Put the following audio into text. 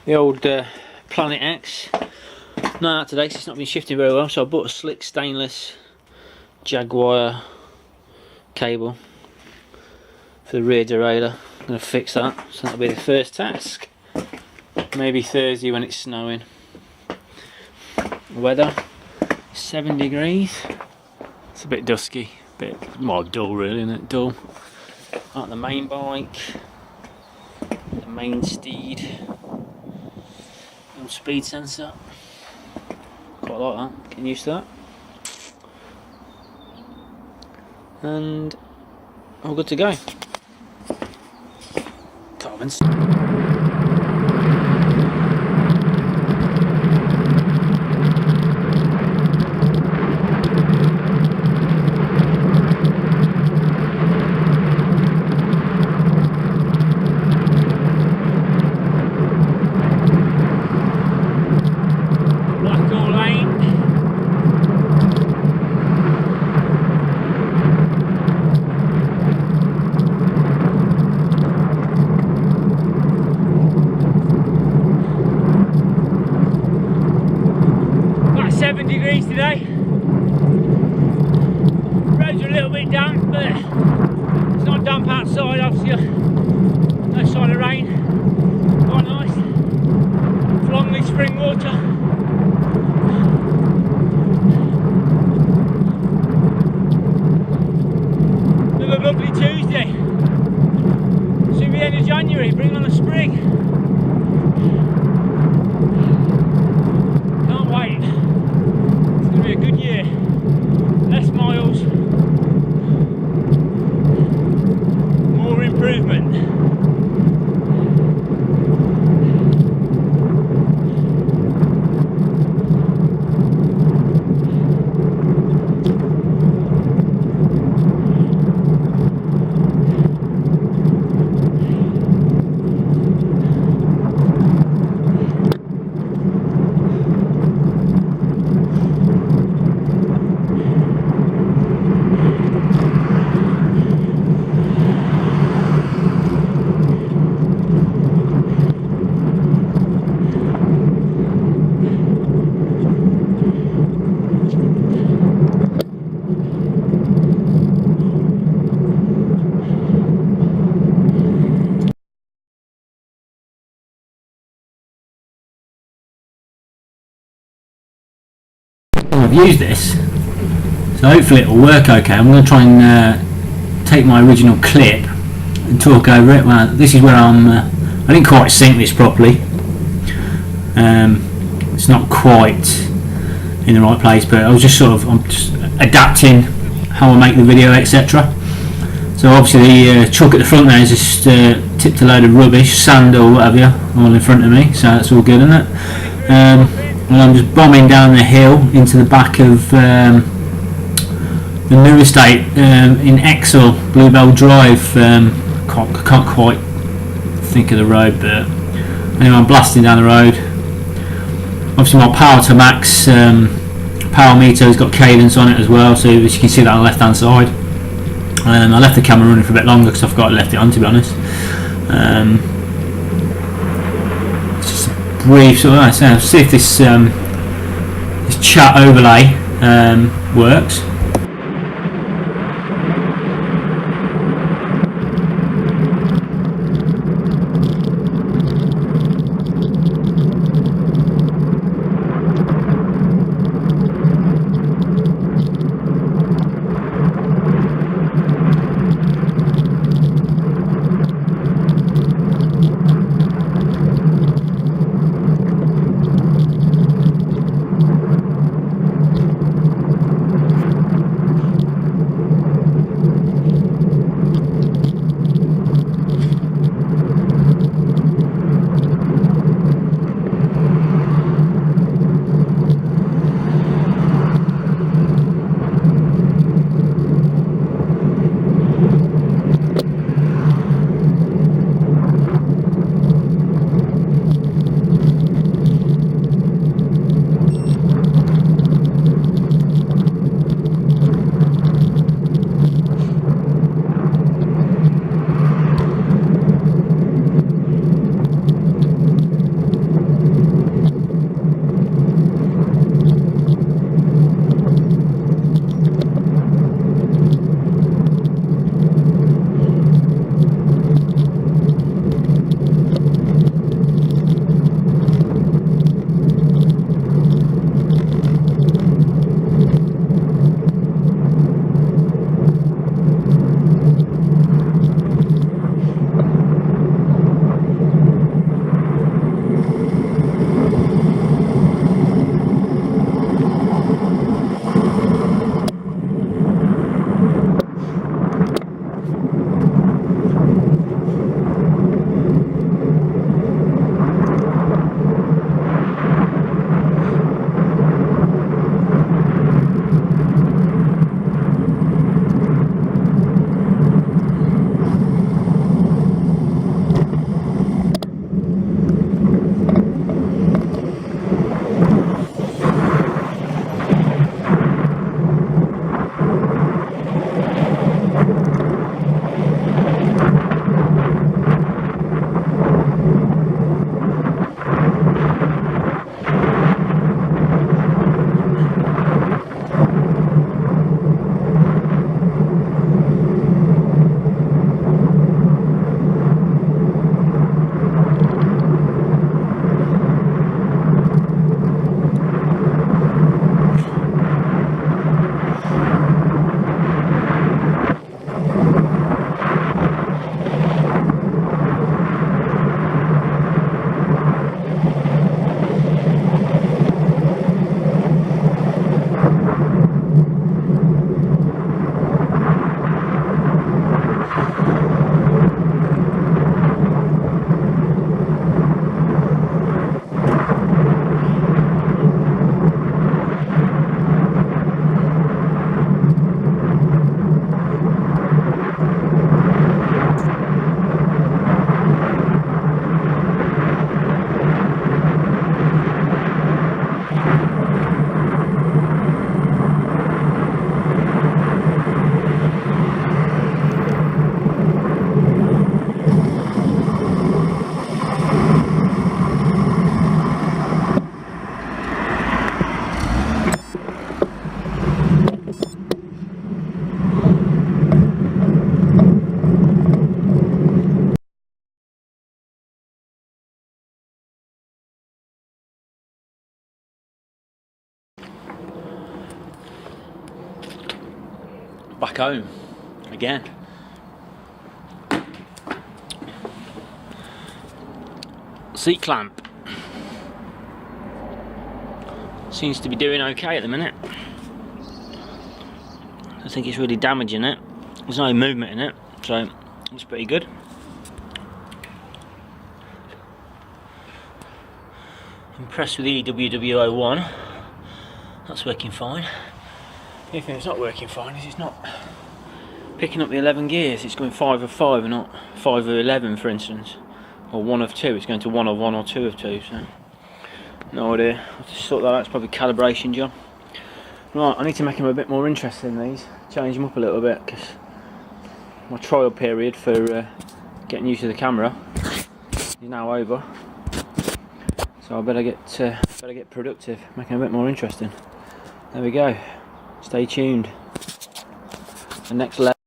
the old Planet X. Not out today because it's not been shifting very well, so I bought a slick stainless Jaguar cable for the rear derailleur. I'm going to fix that, so that'll be the first task. Maybe Thursday when it's snowing. Weather 7 degrees. It's a bit dusky, bit well dull really, isn't it? Dull. Like the main bike, the main steed, little speed sensor. Quite like that. Getting used to that. And all good to go. Carbons. Today. Roads are a little bit damp, but it's not damp outside, obviously. No sign of rain. Quite nice. Flowing with spring water. Another lovely Tuesday. Soon the end of January, bring on the spring. Can't wait. A good year, less miles, more improvement. I've used this, so hopefully it will work okay. I'm going to try and take my original clip and talk over it. Well, this is where I didn't quite sync this properly. It's not quite in the right place, but I'm just adapting how I make the video, etc. So obviously the truck at the front there is just tipped a load of rubbish, sand or whatever, all in front of me, so that's all good, isn't it? And I'm just bombing down the hill into the back of the new estate in Exel, Bluebell Drive. Can't quite think of the road, but anyway, I'm blasting down the road. Obviously my power to max power meter has got cadence on it as well, so as you can see that on the left hand side. I left the camera running for a bit longer because I forgot I left it on, to be honest. Brief sort of, so see if this chat overlay works. home again. Seat clamp seems to be doing okay at the minute. I think it's really damaging it. There's no movement in it, so it's pretty good. Impressed with the EWW01. That's working fine. The only thing that's not working fine is it's not picking up the 11 gears. It's going 5 of 5 and not 5 of 11, for instance, or 1 of 2. It's going to 1 of 1 or 2 of 2. So no idea. I'll just sort that out. It's probably calibration job. Right, I need to make them a bit more interesting, these. Change them up a little bit, because my trial period for getting used to the camera is now over. So I better get productive, making it a bit more interesting. There we go. Stay tuned. The next level.